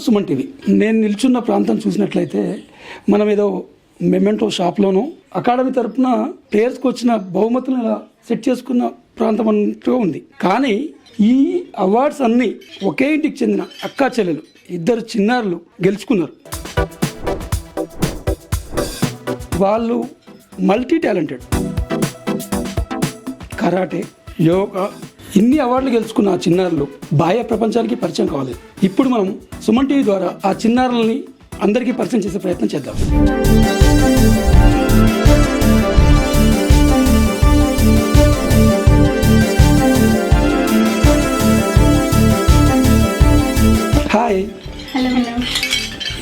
Suman TV. నేను నిల్చున్న ప్రాంతం చూసినట్లయితే మనం ఏదో మెమెంటో షాప్లోనూ అకాడమీ తరఫున ప్లేయర్స్కి వచ్చిన బహుమతులను ఇలా సెట్ చేసుకున్న ప్రాంతం అంటూ ఉంది. కానీ ఈ అవార్డ్స్ అన్నీ ఒకే ఇంటికి చెందిన అక్కా చెల్లెలు ఇద్దరు చిన్నారులు గెలుచుకున్నారు. వాళ్ళు మల్టీ టాలెంటెడ్, కరాటే, యోగా, ఇన్ని అవార్డులు గెలుచుకున్న ఆ చిన్నారులు బాహ్య ప్రపంచానికి పరిచయం కావాలి. ఇప్పుడు మనం సుమన్ టీవీ ద్వారా ఆ చిన్నారులని అందరికీ పరిచయం చేసే ప్రయత్నం చేద్దాం. హాయ్. హలో.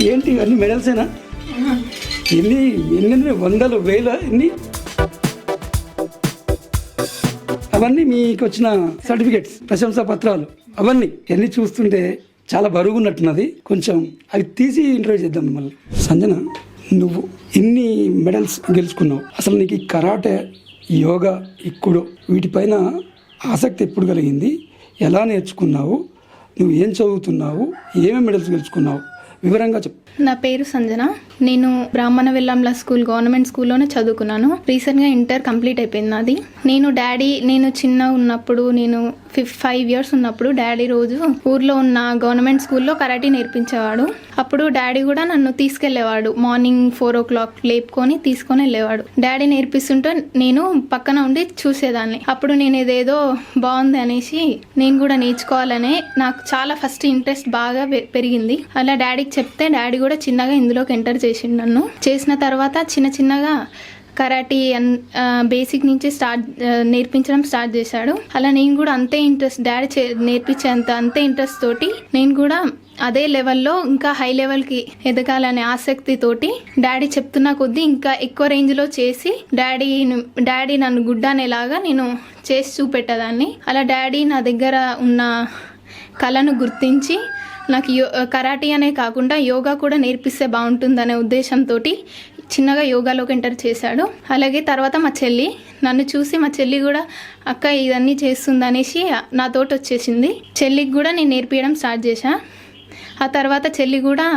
ఏంటి అన్ని మెడల్సేనా? ఎన్ని వందలు వేల ఎన్ని? అవన్నీ మీకు వచ్చిన సర్టిఫికేట్స్, ప్రశంసా పత్రాలు, అవన్నీ ఎన్ని చూస్తుంటే చాలా బరువున్నట్టున్నది. కొంచెం అవి తీసి ఇంటర్వ్యూ చేద్దాం మిమ్మల్ని. సంజన, నువ్వు ఇన్ని మెడల్స్ గెలుచుకున్నావు. అసలు నీకు ఈ కరాటే, యోగా, ఇక్కుడు వీటిపైన ఆసక్తి ఎప్పుడు కలిగింది? ఎలా నేర్చుకున్నావు? నువ్వు ఏం చదువుతున్నావు? ఏమేమి మెడల్స్ గెలుచుకున్నావు? వివరంగా చెప్పు. నా పేరు సంజన. నేను బ్రాహ్మణ వెల్లంల స్కూల్, గవర్నమెంట్ స్కూల్లోనే చదువుకున్నాను. రీసెంట్గా ఇంటర్ కంప్లీట్ అయిపోయింది నాది. నేను చిన్న ఉన్నప్పుడు, నేను 5 years ఉన్నప్పుడు డాడీ రోజు ఊర్లో ఉన్న గవర్నమెంట్ స్కూల్లో కరాటే నేర్పించేవాడు. అప్పుడు డాడీ కూడా నన్ను తీసుకెళ్లేవాడు. మార్నింగ్ 4 o'clock లేపుకొని తీసుకొని వెళ్ళేవాడు. డాడీ నేర్పిస్తుంటే నేను పక్కన ఉండి చూసేదాన్ని. అప్పుడు నేను ఏదేదో బాగుంది అనేసి నేను కూడా నేర్చుకోవాలనే నాకు చాలా ఫస్ట్ ఇంట్రెస్ట్ బాగా పెరిగింది. అలా డాడీకి చెప్తే డాడీ కూడా చిన్నగా ఇందులోకి ఎంటర్ చేసిండు నన్ను. చేసిన తర్వాత చిన్నగా కరాటీ బేసిక్ నుంచి నేర్పించడం స్టార్ట్ చేశాడు. అలా నేను కూడా అంతే ఇంట్రెస్ట్, డాడీ నేర్పించేంత అంతే ఇంట్రెస్ట్ తోటి నేను కూడా అదే లెవెల్లో ఇంకా హై లెవెల్కి ఎదగాలనే ఆసక్తితోటి డాడీ చెప్తున్న కొద్దీ ఇంకా ఎక్కువ రేంజ్లో చేసి డాడీ నన్ను గుడ్డానేలాగా నేను చేసి చూపెట్టేదాన్ని. అలా డాడీ నా దగ్గర ఉన్న కళను గుర్తించి నాకు కరాటీ అనే కాకుండా యోగా కూడా నేర్పిస్తే బాగుంటుందనే ఉద్దేశంతో చిన్నగా యోగాలోకి ఎంటర్ చేశాడు. అలాగే తర్వాత మా చెల్లి నన్ను చూసి, మా చెల్లి కూడా అక్క ఇవన్నీ చేస్తుందనేసి నాతోటి వచ్చేసింది. చెల్లికి కూడా నేను నేర్పించడం స్టార్ట్ చేశా. ఆ తర్వాత చెల్లి కూడా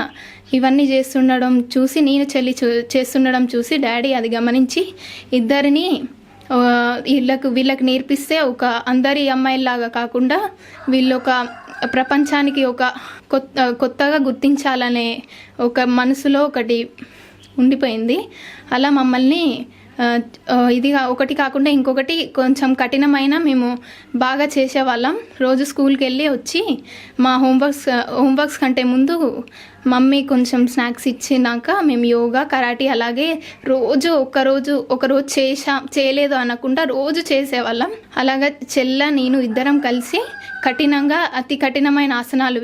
ఇవన్నీ చేస్తుండడం చూసి, నేను చెల్లి చేస్తుండడం చూసి డాడీ అది గమనించి ఇద్దరిని వీళ్ళకి నేర్పిస్తే ఒక అందరి అమ్మాయిలాగా కాకుండా వీళ్ళు ఒక ప్రపంచానికి ఒక కొత్తగా గుర్తించాలనే ఒక మనసులో ఒకటి ఉండిపోయింది. అలా మమ్మల్ని ఇది ఒకటి కాకుండా ఇంకొకటి కొంచెం కఠినమైన మేము బాగా చేసేవాళ్ళం. రోజు స్కూల్కి వెళ్ళి వచ్చి మా హోంవర్క్స్ కంటే ముందు మమ్మీ కొంచెం స్నాక్స్ ఇచ్చినాక మేము యోగా, కరాటీ అలాగే ఒకరోజు చేయలేదు అనకుండా రోజు చేసేవాళ్ళం. అలాగా నేను ఇద్దరం కలిసి అతి కఠినమైన ఆసనాలు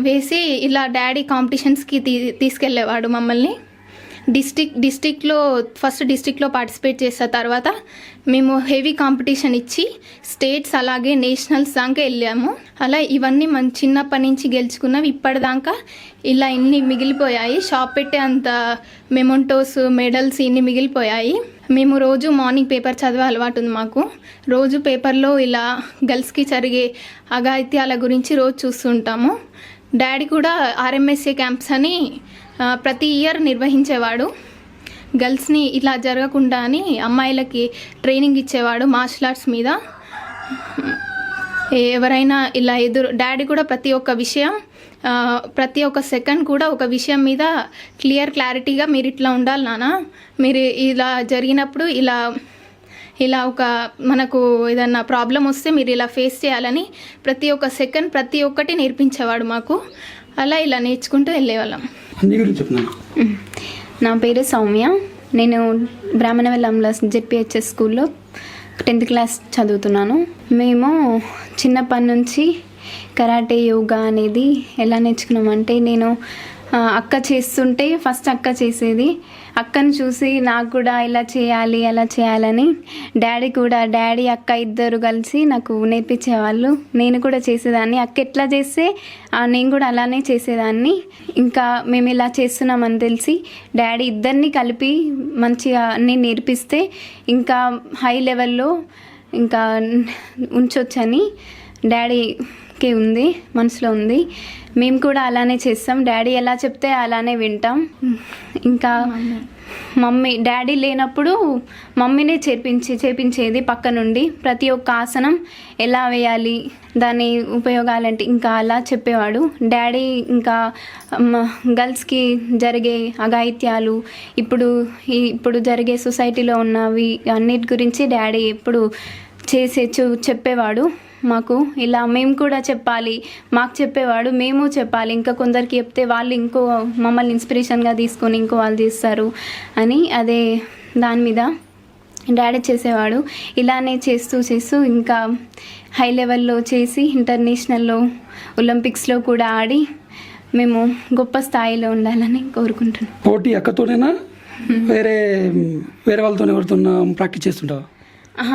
వేసి ఇలా డాడీ కాంపిటీషన్స్కి తీసుకెళ్ళేవాడు మమ్మల్ని. డిస్టిక్లో పార్టిసిపేట్ చేసిన తర్వాత మేము హెవీ కాంపిటీషన్ ఇచ్చి స్టేట్స్ అలాగే నేషనల్స్ దాకా వెళ్ళాము. అలా ఇవన్నీ మన చిన్నప్పటి నుంచి గెలుచుకున్నవి ఇప్పటిదాకా ఇలా ఇన్ని మిగిలిపోయాయి. షాప్ పెట్టే అంత మెమెంటోస్, మెడల్స్ ఇన్ని మిగిలిపోయాయి. మేము రోజు మార్నింగ్ పేపర్ చదివే అలవాటు ఉంది మాకు. రోజు పేపర్లో ఇలా గర్ల్స్కి జరిగే అఘాయిత్యాల గురించి రోజు చూస్తుంటాము. డాడీ కూడా RMSA క్యాంప్స్ అని ప్రతి ఇయర్ నిర్వహించేవాడు. గర్ల్స్ని ఇలా జరగకుండా అని అమ్మాయిలకి ట్రైనింగ్ ఇచ్చేవాడు మార్షల్ ఆర్ట్స్ మీద. ఎవరైనా ఇలా డాడీ కూడా ప్రతి ఒక్క సెకండ్ కూడా ఒక విషయం మీద క్లారిటీగా మీరు ఇట్లా ఉండాలి నాన్న, మీరు ఇలా జరిగినప్పుడు ఇలా మనకు ఏదన్నా ప్రాబ్లం వస్తే మీరు ఇలా ఫేస్ చేయాలని ప్రతి ఒక్క సెకండ్ ప్రతి ఒక్కటి నేర్పించేవాడు మాకు. అలా ఇలా నేర్చుకుంటూ వెళ్ళేవాళ్ళం. నా పేరు సౌమ్య. నేను బ్రాహ్మణ వెల్లంల ZPHS స్కూల్లో 10th class చదువుతున్నాను. మేము చిన్నప్పటి నుంచి కరాటే, యోగా అనేది ఎలా నేర్చుకున్నామంటే, నేను అక్క చేస్తుంటే ఫస్ట్ అక్క చేసేది, అక్కను చూసి నాకు కూడా ఇలా చేయాలి అలా చేయాలని డాడీ అక్క ఇద్దరు కలిసి నాకు నేర్పించేవాళ్ళు. నేను కూడా చేసేదాన్ని. అక్క ఎట్లా చేస్తే నేను కూడా అలానే చేసేదాన్ని. ఇంకా మేము ఇలా చేస్తున్నామని తెలిసి డాడీ ఇద్దరిని కలిపి మంచిగా అన్నీ నేర్పిస్తే ఇంకా హై లెవెల్లో ఇంకా ఉంచొచ్చని డాడీకి ఉంది, మనసులో ఉంది. మేము కూడా అలానే చేస్తాం. డాడీ ఎలా చెప్తే అలానే వింటాం. ఇంకా డాడీ లేనప్పుడు మమ్మీనే చేపించేది పక్క నుండి. ప్రతి ఒక్క ఆసనం ఎలా వేయాలి, దాని ఉపయోగాలంటే ఇంకా అలా చెప్పేవాడు డాడీ. ఇంకా గర్ల్స్కి జరిగే అఘాయిత్యాలు, ఇప్పుడు జరిగే సొసైటీలో ఉన్నవి అన్నిటి గురించి డాడీ ఎప్పుడు చెప్పేవాడు మాకు. ఇలా మేము కూడా చెప్పాలి, మాకు చెప్పేవాడు, మేము చెప్పాలి. ఇంకా కొందరికి చెప్తే వాళ్ళు ఇంకో మమ్మల్ని ఇన్స్పిరేషన్గా తీసుకొని ఇంకో వాళ్ళు చేస్తారు అని అదే దాని మీద డాడీ చేసేవాడు. ఇలానే చేస్తూ ఇంకా హై లెవెల్లో చేసి ఇంటర్నేషనల్లో ఒలింపిక్స్లో కూడా ఆడి మేము గొప్ప స్థాయిలో ఉండాలని కోరుకుంటున్నాం. పోటీ అక్కతోనేనా వేరే వాళ్ళతో ఎవరితో ప్రాక్టీస్ చేస్తుంటావా?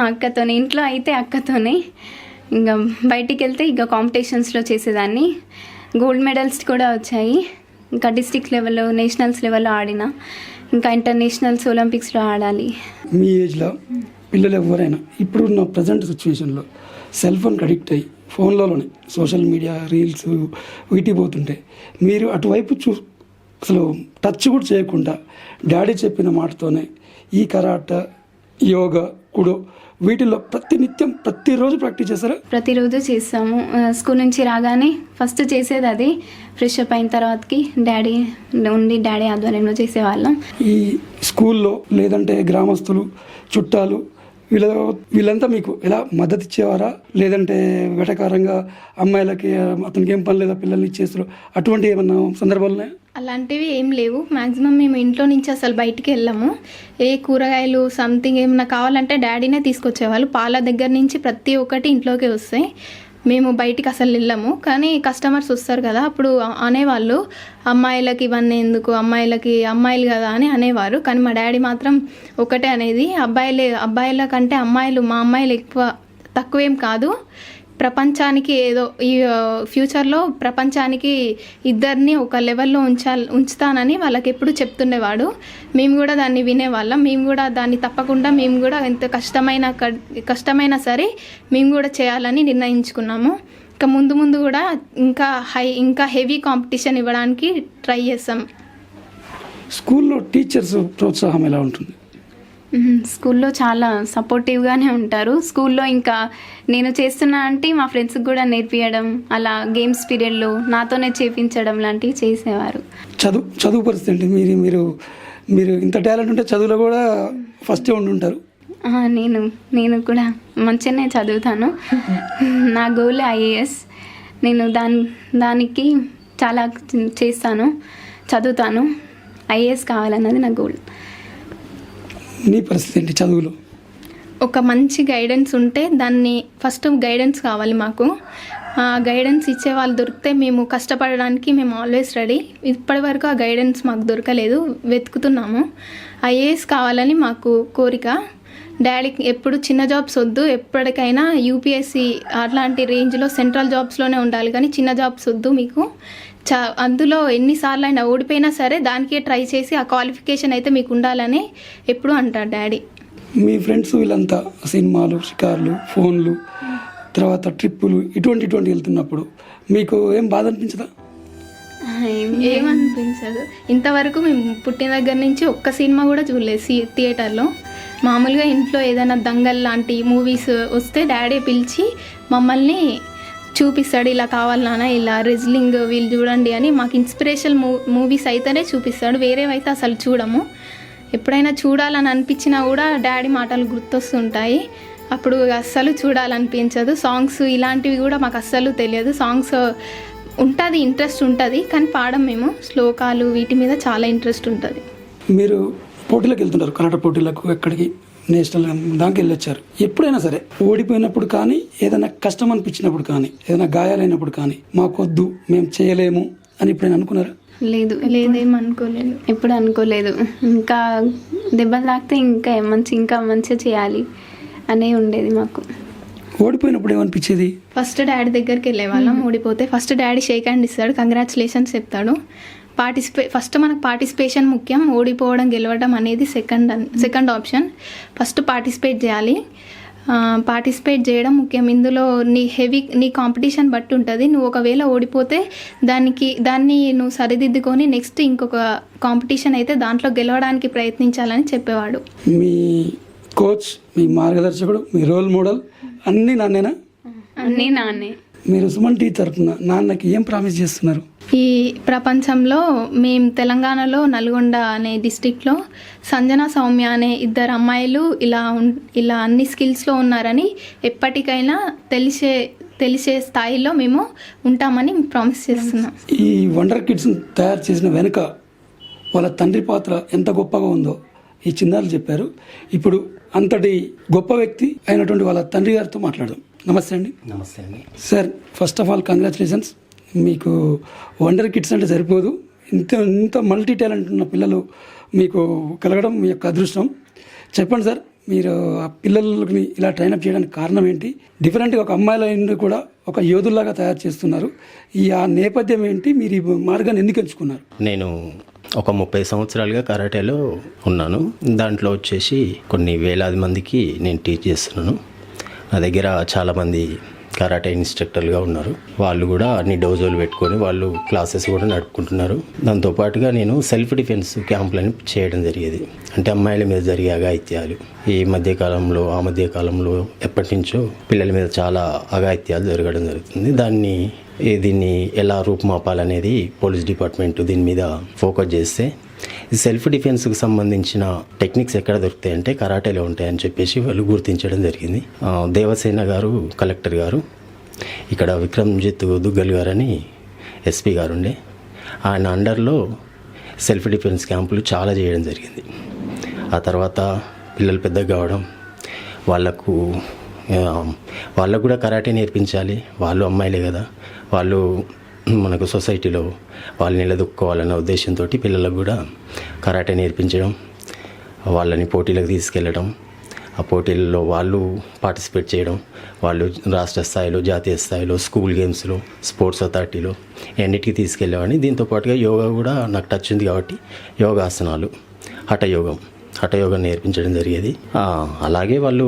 అక్కతోనే. ఇంట్లో అయితే అక్కతోనే. ఇంకా బయటికి వెళ్తే ఇంకా కాంపిటీషన్స్లో చేసేదాన్ని. గోల్డ్ మెడల్స్ కూడా వచ్చాయి. ఇంకా డిస్ట్రిక్ట్ లెవెల్లో, నేషనల్స్ లెవెల్లో ఆడిన. ఇంకా ఇంటర్నేషనల్స్, ఒలింపిక్స్లో ఆడాలి. మీ ఏజ్లో పిల్లలు ఎవరైనా ఇప్పుడున్న ప్రజెంట్ సిచ్యువేషన్లో సెల్ ఫోన్కి అడిక్ట్ అయ్యి ఫోన్లోనే సోషల్ మీడియా రీల్స్ వీటి పోతుంటే మీరు అటువైపు అసలు టచ్ కూడా చేయకుండా డాడీ చెప్పిన మాటతోనే ఈ కరాట, యోగా, కుడో వీటిల్లో ప్రతిరోజు ప్రాక్టీస్ చేస్తారా? ప్రతిరోజు చేస్తాము. స్కూల్ నుంచి రాగానే ఫస్ట్ చేసేది అది. ఫ్రెష్ అప్ అయిన తర్వాతకి డాడీ ఆధ్వర్యంలో చేసేవాళ్ళం. ఈ స్కూల్లో లేదంటే గ్రామస్తులు, చుట్టాలు వీళ్ళంతా మీకు ఎలా మద్దతు ఇచ్చేవారా? లేదంటే వెటకారంగా అమ్మాయిలకి అతనికి ఏం పని లేదా పిల్లల్ని ఇచ్చేస్తారు, అటువంటి ఏమన్నా సందర్భాలున్నాయా? అలాంటివి ఏం లేవు. మ్యాక్సిమం మేము ఇంట్లో నుంచి అసలు బయటికి వెళ్ళాము. ఏ కూరగాయలు సంథింగ్ ఏమన్నా కావాలంటే డాడీనే తీసుకొచ్చేవాళ్ళు. పాల దగ్గర నుంచి ప్రతి ఒక్కటి ఇంట్లోకి వస్తాయి. మేము బయటికి అసలు వెళ్ళాము. కానీ కస్టమర్స్ వస్తారు కదా, అప్పుడు అనేవాళ్ళు అమ్మాయిలకి ఇవన్నీ ఎందుకు, అమ్మాయిలు కదా అని అనేవారు. కానీ మా డాడీ మాత్రం ఒకటే అనేది, అబ్బాయిల కంటే మా అమ్మాయిలు తక్కువేం కాదు. ప్రపంచానికి ఏదో ఈ ఫ్యూచర్లో ప్రపంచానికి ఇద్దరిని ఒక లెవెల్లో ఉంచుతానని వాళ్ళకి ఎప్పుడు చెప్తుండేవాడు. మేము కూడా దాన్ని వినేవాళ్ళం. మేము కూడా దాన్ని తప్పకుండా మేము కూడా ఎంత కష్టమైనా సరే మేము కూడా చేయాలని నిర్ణయించుకున్నాము. ఇంకా ముందు కూడా ఇంకా హెవీ కాంపిటీషన్ ఇవ్వడానికి ట్రై చేస్తాం. స్కూల్లో టీచర్స్ ప్రోత్సాహం ఎలా ఉంటుంది? స్కూల్లో చాలా సపోర్టివ్గానే ఉంటారు. స్కూల్లో ఇంకా నేను చేస్తున్నా అంటే మా ఫ్రెండ్స్కి కూడా నేర్పించడం, అలా గేమ్స్ పీరియడ్లో నాతోనే చేయించడం లాంటివి చేసేవారు. చదువు పరిస్థితి మీరు ఇంత టాలెంట్ ఉంటే చదువులో కూడా ఫస్ట్ ఉండుంటారు. నేను కూడా మంచిగానే చదువుతాను. నా గోల్ ఐఏఎస్. నేను దానికి చాలా చేస్తాను, చదువుతాను. ఐఏఎస్ కావాలన్నది నా గోల్. నీ పరిస్థితి ఏంటి చదువులో? ఒక మంచి గైడెన్స్ ఉంటే దాన్ని ఫస్ట్ గైడెన్స్ కావాలి మాకు. గైడెన్స్ ఇచ్చే వాళ్ళు దొరికితే మేము కష్టపడడానికి మేము ఆల్వేస్ రెడీ. ఇప్పటి వరకు ఆ గైడెన్స్ మాకు దొరకలేదు, వెతుకుతున్నాము. ఐఏఎస్ కావాలని మాకు కోరిక. డాడీకి ఎప్పుడు చిన్న జాబ్స్ వద్దు, ఎప్పటికైనా యూపీఎస్సీ అట్లాంటి రేంజ్లో సెంట్రల్ జాబ్స్లోనే ఉండాలి, కానీ చిన్న జాబ్స్ వద్దు మీకు. అందులో ఎన్నిసార్లు అయినా ఓడిపోయినా సరే దానికే ట్రై చేసి ఆ క్వాలిఫికేషన్ అయితే మీకు ఉండాలని ఎప్పుడు అంటారు డాడీ. మీ ఫ్రెండ్స్ వీళ్ళంతా సినిమాలు, షికార్లు, ఫోన్లు, తర్వాత ట్రిప్పులు ఇటువంటి వెళ్తున్నప్పుడు మీకు ఏం బాధ అనిపించదా? ఏమనిపించదు. ఇంతవరకు మేము పుట్టిన దగ్గర నుంచి ఒక్క సినిమా కూడా చూడలేదు థియేటర్లో. మామూలుగా ఇంట్లో ఏదైనా దంగల్ లాంటి మూవీస్ వస్తే డాడీ పిలిచి మమ్మల్ని చూపిస్తాడు, ఇలా కావాలి నాన్న, ఇలా రెజ్లింగ్ వీళ్ళు చూడండి అని. మాకు ఇన్స్పిరేషన్ మూవీస్ అయితేనే చూపిస్తాడు, వేరేవైతే అసలు చూడము. ఎప్పుడైనా చూడాలని అనిపించినా కూడా డాడీ మాటలు గుర్తొస్తుంటాయి, అప్పుడు అస్సలు చూడాలనిపించదు. సాంగ్స్ ఇలాంటివి కూడా మాకు అస్సలు తెలియదు. సాంగ్స్ ఉంటుంది, ఇంట్రెస్ట్ ఉంటుంది, కానీ పాడం మేము శ్లోకాలు వీటి మీద చాలా ఇంట్రెస్ట్ ఉంటుంది. మీరు పోటీలకు వెళ్తుంటారు, కరాటే పోటీలకు, ఎక్కడికి నేషనల్ దాకా వెళ్ళొచ్చారు. ఎప్పుడైనా సరే ఓడిపోయినప్పుడు కానీ, ఏదైనా కష్టం అనిపించినప్పుడు కానీ, ఏదైనా గాయాలైనప్పుడు కానీ, మాకొద్దు మేము చేయలేము అని ఎప్పుడైనా అనుకున్నారా? లేదేమనుకోలేదు, ఎప్పుడు అనుకోలేదు. ఇంకా దెబ్బలు తాకితే ఇంకా మంచిగా చేయాలి అనే ఉండేది మాకు. ఓడిపోయినప్పుడు ఏమనిపించేది? ఫస్ట్ డాడీ దగ్గరికి వెళ్ళే వాళ్ళం. ఓడిపోతే ఫస్ట్ డాడీ షేక్ హ్యాండ్ ఇస్తాడు, కంగ్రాచులేషన్స్ చెప్తాడు. ఫస్ట్ మనకు పార్టిసిపేషన్ ముఖ్యం, ఓడిపోవడం గెలవడం అనేది సెకండ్ ఆప్షన్. ఫస్ట్ పార్టిసిపేట్ చేయాలి. పార్టిసిపేట్ చేయడం ముఖ్యం. ఇందులో నీ కాంపిటీషన్ బట్టి ఉంటుంది. నువ్వు ఒకవేళ ఓడిపోతే దాన్ని నువ్వు సరిదిద్దుకొని నెక్స్ట్ ఇంకొక కాంపిటీషన్ అయితే దాంట్లో గెలవడానికి ప్రయత్నించాలని చెప్పేవాడు. మీ కోచ్, మీ మార్గదర్శకుడు, మీ రోల్ మోడల్ అన్నీ నాన్నేనా? అన్నీ నాన్నే. మీరు సుమన్ టీ తరఫున నాన్నకి ఏం ప్రామిస్ చేస్తున్నారు? ఈ ప్రపంచంలో మేము తెలంగాణలో నల్గొండ అనే డిస్టిక్లో సంజన, సౌమ్య అనే ఇద్దరు అమ్మాయిలు ఇలా అన్ని స్కిల్స్లో ఉన్నారని ఎప్పటికైనా తెలిసే స్థాయిలో మేము ఉంటామని ప్రామిస్ చేస్తున్నాం. ఈ వండర్ కిడ్స్ తయారు చేసిన వెనుక వాళ్ళ తండ్రి పాత్ర ఎంత గొప్పగా ఉందో ఈ చిన్నారులు చెప్పారు. ఇప్పుడు అంతటి గొప్ప వ్యక్తి అయినటువంటి వాళ్ళ తండ్రి గారితో మాట్లాడదాం. నమస్తే అండి. నమస్తే అండి. Sir, first of all congratulations. మీకు వండర్ కిడ్స్ అంటే సరిపోదు, ఇంత మల్టీ టాలెంట్ ఉన్న పిల్లలు మీకు కలగడం మీ యొక్క అదృష్టం. చెప్పండి సార్, మీరు ఆ పిల్లలని ఇలా ట్రైనప్ చేయడానికి కారణం ఏంటి? డిఫరెంట్గా ఒక అమ్మాయిల కూడా ఒక యోధుల్లాగా తయారు చేస్తున్నారు. ఆ నేపథ్యం ఏంటి? మీరు ఈ మార్గాన్ని ఎందుకు ఎంచుకున్నారు? నేను ఒక 30 సంవత్సరాలుగా కరాటేలో ఉన్నాను. దాంట్లో వచ్చేసి కొన్ని వేలాది మందికి నేను టీచ్ చేస్తున్నాను. నా దగ్గర చాలామంది కరాటే ఇన్స్ట్రక్టర్లుగా ఉన్నారు. వాళ్ళు కూడా అన్ని డోజోలు పెట్టుకొని వాళ్ళు క్లాసెస్ కూడా నడుపుకుంటున్నారు. దాంతోపాటుగా నేను సెల్ఫ్ డిఫెన్స్ క్యాంపులని చేయడం జరిగేది. అంటే అమ్మాయిల మీద జరిగే అఘాయిత్యాలు ఈ మధ్యకాలంలో ఎప్పటి నుంచో పిల్లల మీద చాలా అఘాయిత్యాలు జరగడం జరుగుతుంది. దీన్ని ఎలా రూపుమాపాలనేది పోలీస్ డిపార్ట్మెంట్ దీని మీద ఫోకస్ చేస్తే ఈ సెల్ఫ్ డిఫెన్స్కి సంబంధించిన టెక్నిక్స్ ఎక్కడ దొరుకుతాయంటే కరాటేలో ఉంటాయని చెప్పేసి వాళ్ళు గుర్తించడం జరిగింది. దేవసేన గారు, కలెక్టర్ గారు, ఇక్కడ విక్రమ్జిత్ దుగ్గల్ గారని ఎస్పీ గారు ఉండే, ఆయన అండర్లో సెల్ఫ్ డిఫెన్స్ క్యాంపులు చాలా చేయడం జరిగింది. ఆ తర్వాత పిల్లలు పెద్దగా కావడం, వాళ్ళకు కూడా కరాటే నేర్పించాలి. వాళ్ళు అమ్మాయిలే కదా, వాళ్ళు మనకు సొసైటీలో వాళ్ళు నిలదొక్కుకోవాలన్న ఉద్దేశంతో పిల్లలకు కూడా కరాటే నేర్పించడం, వాళ్ళని పోటీలకు తీసుకెళ్ళడం, ఆ పోటీల్లో వాళ్ళు పార్టిసిపేట్ చేయడం, వాళ్ళు రాష్ట్ర స్థాయిలో, జాతీయ స్థాయిలో, స్కూల్ గేమ్స్లో, స్పోర్ట్స్ అథారిటీలో అన్నిటికీ తీసుకెళ్ళేవాడిని. దీంతోపాటుగా యోగా కూడా నాకు టచ్ ఉంది కాబట్టి యోగాసనాలు, హఠయోగం నేర్పించడం జరిగేది. అలాగే వాళ్ళు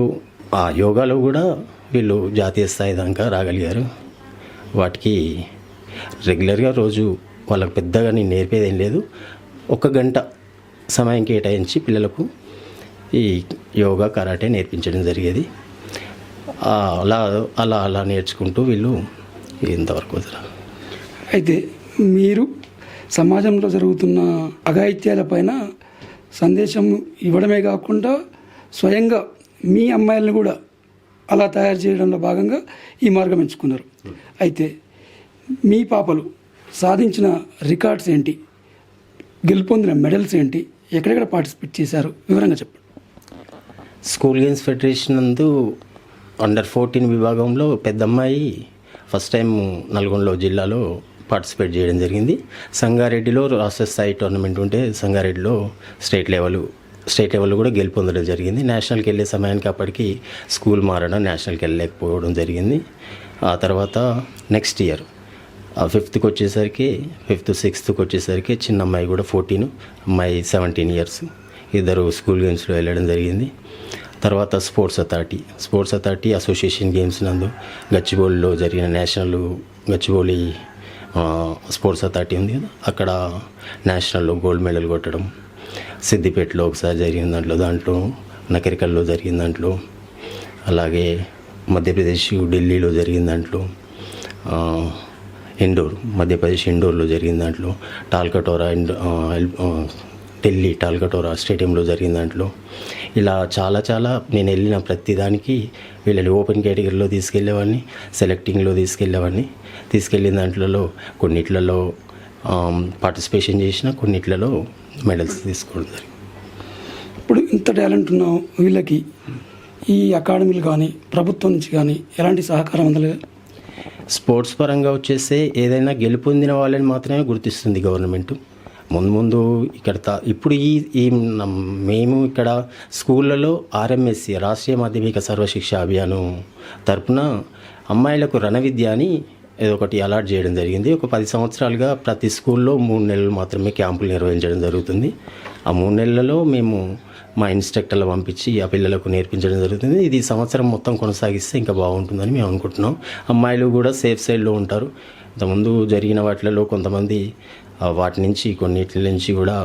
ఆ యోగాలో కూడా వీళ్ళు జాతీయ స్థాయి దాకా రాగలిగారు. వాటికి రెగ్యులర్గా రోజు వాళ్ళకి పెద్దగా నేను నేర్పేది ఏం లేదు. 1 గంట సమయం కేటాయించి పిల్లలకు ఈ యోగా, కరాటే నేర్పించడం జరిగేది. అలా నేర్చుకుంటూ వీళ్ళు ఇంతవరకు వదలరు. అయితే మీరు సమాజంలో జరుగుతున్న అఘాయిత్యాలపైన సందేశం ఇవ్వడమే కాకుండా స్వయంగా మీ అమ్మాయిలను కూడా అలా తయారు చేయడంలో భాగంగా ఈ మార్గం ఎంచుకున్నారు. అయితే మీ పాపలు సాధించిన రికార్డ్స్ ఏంటి? గెలుపొందిన మెడల్స్ ఏంటి? ఎక్కడెక్కడ పార్టిసిపేట్ చేశారు? వివరంగా చెప్పండి. స్కూల్ గేమ్స్ ఫెడరేషన్ నందు అండర్ 14 విభాగంలో పెద్ద అమ్మాయి ఫస్ట్ టైం నల్గొండ జిల్లాలో పార్టిసిపేట్ చేయడం జరిగింది. సంగారెడ్డిలో రాష్ట్ర స్థాయి టోర్నమెంట్ ఉంటే సంగారెడ్డిలో స్టేట్ లెవెల్ కూడా గెలుపొందడం జరిగింది. నేషనల్కి వెళ్ళే సమయానికి అప్పటికి స్కూల్ మారడం, నేషనల్కి వెళ్ళలేకపోవడం జరిగింది. ఆ తర్వాత నెక్స్ట్ ఇయర్ 5th వచ్చేసరికి 5th 6th వచ్చేసరికి చిన్న అమ్మాయి కూడా 14, అమ్మాయి 17 years, ఇద్దరు స్కూల్ గేమ్స్లో వెళ్ళడం జరిగింది. తర్వాత స్పోర్ట్స్ అథారిటీ అసోసియేషన్ గేమ్స్ నందు గచ్చిబౌలిలో జరిగిన గచ్చిబౌలి స్పోర్ట్స్ అథారిటీ ఉంది కదా, అక్కడ నేషనల్లో గోల్డ్ మెడల్ కొట్టడం, సిద్దిపేటలో ఒకసారి జరిగిన దాంట్లో నకరికల్లో జరిగిన దాంట్లో, అలాగే మధ్యప్రదేశ్ ఢిల్లీలో జరిగిన దాంట్లో, మధ్యప్రదేశ్ ఇండోర్లో జరిగిన దాంట్లో, ఢిల్లీ టాల్కటోరా స్టేడియంలో జరిగిన దాంట్లో, ఇలా చాలా నేను వెళ్ళిన ప్రతి దానికి వీళ్ళని ఓపెన్ కేటగిరీలో తీసుకెళ్ళేవాడిని, సెలెక్టింగ్లో తీసుకెళ్ళిన దాంట్లో కొన్నిట్లలో పార్టిసిపేషన్ చేసిన, కొన్నిట్లలో మెడల్స్ తీసుకోవడం జరిగింది. ఇప్పుడు ఇంత టాలెంట్ ఉన్న వీళ్ళకి ఈ అకాడమీలు కానీ ప్రభుత్వం నుంచి కానీ ఎలాంటి సహకారం అందలేదు? స్పోర్ట్స్ పరంగా వచ్చేస్తే ఏదైనా గెలుపొందిన వాళ్ళని మాత్రమే గుర్తిస్తుంది గవర్నమెంట్. ముందు ఇక్కడ ఇప్పుడు మేము ఇక్కడ స్కూళ్ళలో RMSC రాష్ట్రీయ మాధ్యమిక సర్వశిక్ష అభియాన్ తరపున అమ్మాయిలకు రణవిద్య అని ఏదో ఒకటి అలాట్ చేయడం జరిగింది. ఒక 10 సంవత్సరాలుగా ప్రతి స్కూల్లో 3 నెలలు మాత్రమే క్యాంపులు నిర్వహించడం జరుగుతుంది. ఆ 3 నెలలలో మేము మా ఇన్స్ట్రక్టర్లు పంపించి ఆ పిల్లలకు నేర్పించడం జరుగుతుంది. ఇది సంవత్సరం మొత్తం కొనసాగిస్తే ఇంకా బాగుంటుందని మేము అనుకుంటున్నాం. అమ్మాయిలు కూడా సేఫ్ సైడ్లో ఉంటారు. ఇంతకుముందు జరిగిన వాటిలలో కొంతమంది వాటి నుంచి కొన్నిటి నుంచి కూడా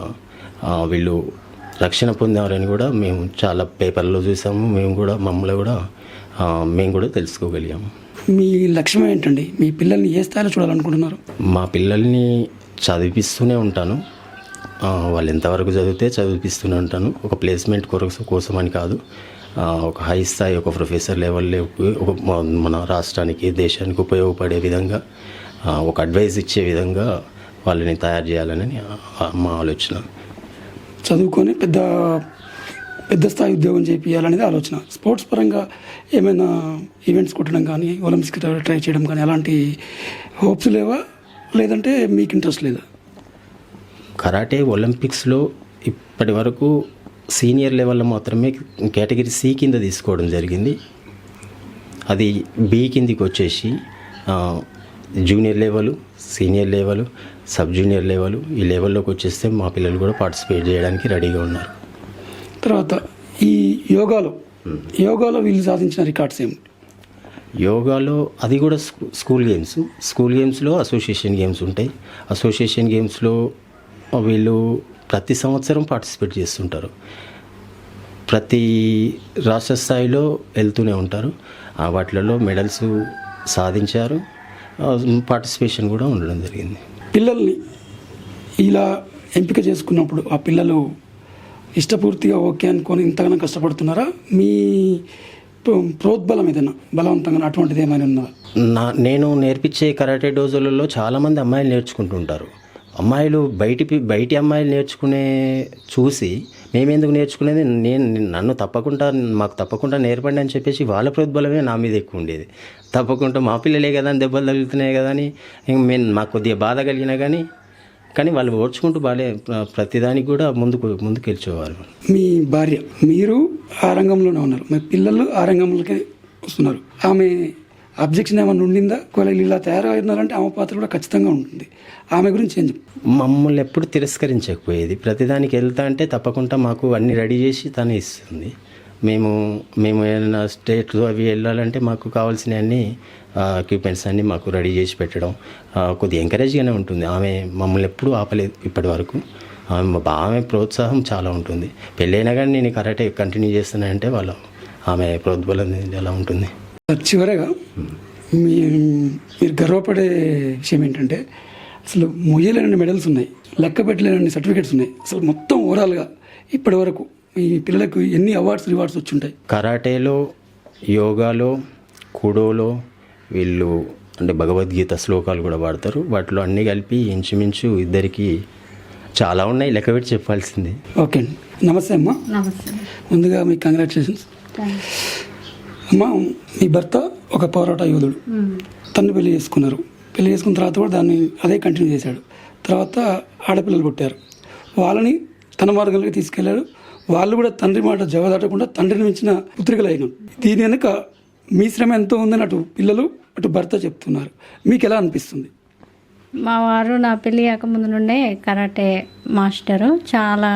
వీళ్ళు రక్షణ పొందారని కూడా మేము చాలా పేపర్లో చూసాము. మేము కూడా తెలుసుకోగలిగాము. మీ లక్ష్యం ఏంటండి? మీ పిల్లల్ని ఏ స్థాయిలో చూడాలనుకుంటున్నారు? మా పిల్లల్ని చదివిస్తూనే ఉంటాను. వాళ్ళు ఎంతవరకు చదివితే చదివిస్తూనే ఉంటాను. ఒక ప్లేస్మెంట్ కోసం అని కాదు, ఒక హై స్థాయి ఒక ప్రొఫెసర్ లెవెల్లో ఒక మన రాష్ట్రానికి దేశానికి ఉపయోగపడే విధంగా ఒక అడ్వైజ్ ఇచ్చే విధంగా వాళ్ళని తయారు చేయాలని మా ఆలోచన. చదువుకొని పెద్ద స్థాయి ఉద్యోగం చేయాలనేది ఆలోచన. స్పోర్ట్స్ పరంగా ఏమైనా ఈవెంట్స్ కొట్టడం కానీ, ఒలింపిక్స్కి ట్రై చేయడం కానీ అలాంటి హోప్స్ లేవా, లేదంటే మీకు ఇంట్రెస్ట్ లేదా? కరాటే ఒలింపిక్స్లో ఇప్పటి వరకు సీనియర్ లెవెల్లో మాత్రమే కేటగిరీ సి కింద తీసుకోవడం జరిగింది. అది బి కిందికి వచ్చేసి junior level, senior level, sub junior level, ఈ లెవెల్లోకి వచ్చేస్తే మా పిల్లలు కూడా పార్టిసిపేట్ చేయడానికి రెడీగా ఉన్నారు. తర్వాత ఈ యోగాలో వీళ్ళు సాధించిన రికార్డ్స్ ఏమి? యోగాలో అది కూడా స్కూల్ గేమ్స్లో అసోసియేషన్ గేమ్స్ ఉంటాయి. అసోసియేషన్ గేమ్స్లో వీళ్ళు ప్రతి సంవత్సరం పార్టిసిపేట్ చేస్తుంటారు. ప్రతి రాష్ట్ర స్థాయిలో వెళ్తూనే ఉంటారు. వాటిలలో మెడల్స్ సాధించారు. పార్టిసిపేషన్ కూడా ఉండడం జరిగింది. పిల్లల్ని ఇలా ఎంపిక చేసుకున్నప్పుడు ఆ పిల్లలు ఇష్టపూర్తిగా ఓకే అనుకొని ఇంతగానో కష్టపడుతున్నారా? మీ ప్రోద్బలం ఏదైనా బలవంతంగా అటువంటిది ఏమైనా ఉన్నదా? నేను నేర్పించే కరాటే డోజోలలో చాలామంది అమ్మాయిలు నేర్చుకుంటుంటారు. అమ్మాయిలు బయటి అమ్మాయిలు నేర్చుకునే చూసి మేమెందుకు నేర్చుకునేది, మాకు తప్పకుండా నేర్పండి అని చెప్పేసి వాళ్ళ ప్రోద్బలమే నా మీద ఎక్కువ ఉండేది. తప్పకుండా మా పిల్లలే కదా అని దెబ్బలు తగులుతున్నాయి కదా అని మాకు కొద్దిగా బాధ కలిగినా కానీ వాళ్ళు ఓడ్చుకుంటూ ప్రతిదానికి కూడా ముందుకు వెళ్ళేవారు. మీ భార్య, మీరు ఆ రంగంలోనే ఉన్నారు, మీ పిల్లలు ఆ రంగంలోకి వస్తున్నారు. ఆమె అబ్జెక్షన్ ఏమైనా ఉండిందా? ఒకవేళ ఇలా తయారవుతున్నారంటే ఆమె పాత్ర కూడా ఖచ్చితంగా ఉంటుంది. ఆమె గురించి ఏం చెప్పు? మమ్మల్ని ఎప్పుడు తిరస్కరించకపోయేది. ప్రతిదానికి వెళ్తా అంటే తప్పకుండా మాకు అన్నీ రెడీ చేసి తనే ఇస్తుంది. మేము ఏదైనా స్టేట్లో అవి వెళ్ళాలంటే మాకు కావాల్సిన అన్ని ఎక్విప్మెంట్స్ అన్నీ మాకు రెడీ చేసి పెట్టడం కొద్దిగా ఎంకరేజ్గానే ఉంటుంది. ఆమె మమ్మల్ని ఎప్పుడూ ఆపలేదు ఇప్పటి వరకు. ఆమె ప్రోత్సాహం చాలా ఉంటుంది. పెళ్ళైనా కానీ నేను కరాటే కంటిన్యూ చేస్తున్నానంటే ఆమె ప్రోద్బలం ఎలా ఉంటుంది. చివరగా మీరు గర్వపడే విషయం ఏంటంటే, అసలు మొయ్యలేని మెడల్స్ ఉన్నాయి, లెక్క పెట్టలేని సర్టిఫికేట్స్ ఉన్నాయి. అసలు మొత్తం ఓవరాల్గా ఇప్పటి వరకు మీ పిల్లలకు ఎన్ని రివార్డ్స్ వచ్చి ఉంటాయి? కరాటేలో, యోగాలో, కుడోలో వీళ్ళు అంటే భగవద్గీత శ్లోకాలు కూడా వాడతారు. వాటిలో అన్నీ కలిపి ఇంచుమించు ఇద్దరికి చాలా ఉన్నాయి, లెక్క పెట్టి చెప్పాల్సింది. ఓకే అండి. నమస్తే అమ్మా. నమస్తే. ముందుగా మీకు కంగ్రాచులేషన్స్. అమ్మ, మీ భర్త ఒక పోరాట యోధుడు. తను పెళ్లి చేసుకున్నారు. పెళ్లి చేసుకున్న తర్వాత కూడా దాన్ని అదే కంటిన్యూ చేశాడు. తర్వాత ఆడపిల్లలు పుట్టారు. వాళ్ళని తన మార్గంలోకి తీసుకెళ్లాడు. వాళ్ళు కూడా తండ్రి మాట జవదాటకుండా తండ్రిని మించిన పుత్రికలు అయినాం. దీని వెనుక మీ శ్రమ ఎంతో ఉందని అటు పిల్లలు అటు భర్త చెప్తున్నారు. మీకు ఎలా అనిపిస్తుంది? మా వారు నా పెళ్ళి కాకముందు నుండే కరాటే మాస్టరు. చాలా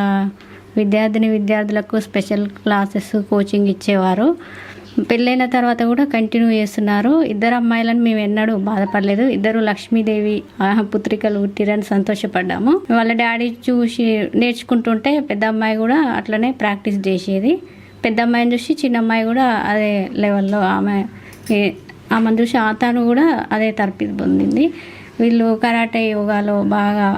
విద్యార్థులకు స్పెషల్ క్లాసెస్ కోచింగ్ ఇచ్చేవారు. పెళ్ళైన తర్వాత కూడా కంటిన్యూ చేస్తున్నారు. ఇద్దరు అమ్మాయిలను మేము ఎన్నడూ బాధపడలేదు. ఇద్దరు లక్ష్మీదేవి పుత్రికలు పుట్టిరని సంతోషపడ్డాము. వాళ్ళ డాడీ చూసి నేర్చుకుంటుంటే పెద్ద అమ్మాయి కూడా అట్లనే ప్రాక్టీస్ చేసేది. పెద్ద అమ్మాయిని చూసి చిన్న అమ్మాయి కూడా అదే లెవెల్లో ఆమెను చూసి తాను కూడా అదే తరఫీదు పొందింది. వీళ్ళు కరాటే యోగాలో బాగా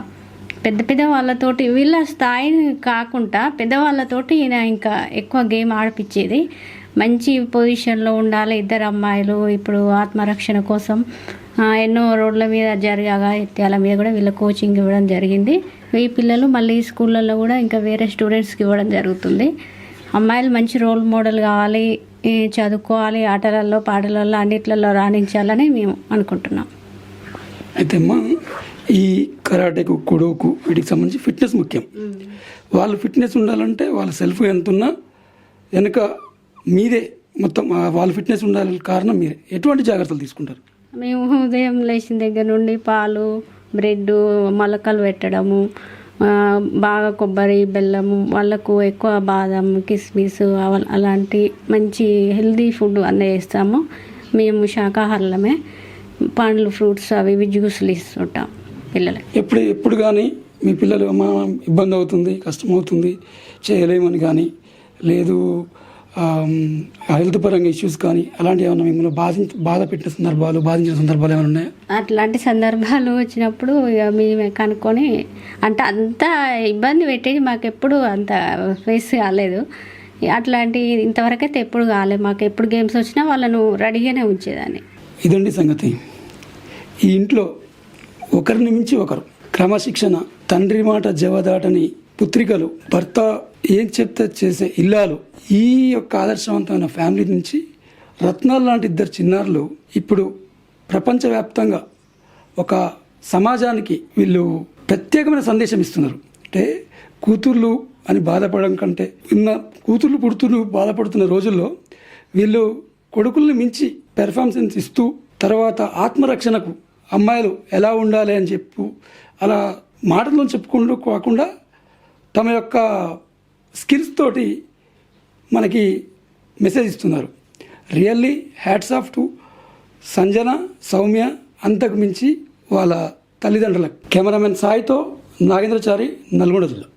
పెద్ద వాళ్ళతోటి వీళ్ళ స్థాయిని కాకుండా పెద్దవాళ్ళతోటి ఈయన ఇంకా ఎక్కువ గేమ్ ఆడిపించేది. మంచి పొజిషన్లో ఉండాలి ఇద్దరు అమ్మాయిలు. ఇప్పుడు ఆత్మరక్షణ కోసం ఎన్నో రోడ్ల మీద జరిగే అఘాయిత్యాల మీద కూడా వీళ్ళ కోచింగ్ ఇవ్వడం జరిగింది. ఈ పిల్లలు మళ్ళీ స్కూళ్ళల్లో కూడా ఇంకా వేరే స్టూడెంట్స్కి ఇవ్వడం జరుగుతుంది. అమ్మాయిలు మంచి రోల్ మోడల్ కావాలి, చదువుకోవాలి, ఆటలలో పాటలలో అన్నిట్లలో రాణించాలని మేము అనుకుంటున్నాం. అయితే అమ్మా, ఈ కరాటేకు కుడోకు వీటికి సంబంధించి ఫిట్నెస్ ముఖ్యం. వాళ్ళు ఫిట్నెస్ ఉండాలంటే వాళ్ళ సెల్ఫ్ ఎంత ఉన్నా వెనుక మీదే మొత్తం వాళ్ళ ఫిట్నెస్ ఉండాలని కారణం మీరే. ఎటువంటి జాగ్రత్తలు తీసుకుంటారు? మేము ఉదయం లేచిన దగ్గర నుండి పాలు, బ్రెడ్, మొలకలు పెట్టడము, బాగా కొబ్బరి బెల్లం, వాళ్ళకు ఎక్కువ బాదం కిస్మిస్ అలాంటి మంచి హెల్దీ ఫుడ్ అందజేస్తాము. మేము శాకాహారులమే. పండ్లు ఫ్రూట్స్ అవి ఇవి జ్యూసులు ఇస్తుంటాం పిల్లలకి. ఎప్పుడు కానీ మీ పిల్లలు అమ్మ ఇబ్బంది అవుతుంది, కష్టం అవుతుంది, చేయలేమని కానీ, లేదు హెల్త్ పరంగా ఇష్యూస్ కానీ అలాంటి ఏమైనా మిమ్మల్ని బాధ పెట్టిన సందర్భాలు, బాధించిన సందర్భాలు ఏమైనా ఉన్నాయా? అట్లాంటి సందర్భాలు వచ్చినప్పుడు ఇక మేమే కనుక్కొని, అంటే అంత ఇబ్బంది పెట్టేది మాకు ఎప్పుడు అంత ఫేస్ కాలేదు. అట్లాంటి ఇంతవరకైతే ఎప్పుడు కాలేదు. మాకు ఎప్పుడు గేమ్స్ వచ్చినా వాళ్ళను రెడీగానే ఉంచేదాన్ని. ఇదండి సంగతి. ఈ ఇంట్లో ఒకరిని మించి ఒకరు క్రమశిక్షణ, తండ్రి మాట జవదాటని పుత్రికలు, భర్త ఏం చెప్తే చేసే ఇల్లాలు, ఈ యొక్క ఆదర్శవంతమైన ఫ్యామిలీ నుంచి రత్నాలు లాంటి ఇద్దరు చిన్నారులు ఇప్పుడు ప్రపంచవ్యాప్తంగా ఒక సమాజానికి వీళ్ళు ప్రత్యేకమైన సందేశం ఇస్తున్నారు. అంటే కూతుర్లు అని బాధపడడం కంటే, కూతుర్లు పుడుతున్న బాధపడుతున్న రోజుల్లో వీళ్ళు కొడుకుల్ని మించి పెర్ఫార్మెన్స్ ఇస్తూ, తర్వాత ఆత్మరక్షణకు అమ్మాయిలు ఎలా ఉండాలి అని చెప్పు అలా మాటల్లో చెప్పుకుంటూ కాకుండా తమ యొక్క స్కిల్స్ తోటి మనకి మెసేజ్ ఇస్తున్నారు. Really hats off to Sanjana, Soumya, అంతకు మించి వాళ్ళ తల్లిదండ్రులకు. కెమెరామెన్ సాయితో నాగేంద్రచారి, నల్గొండ జిల్లా.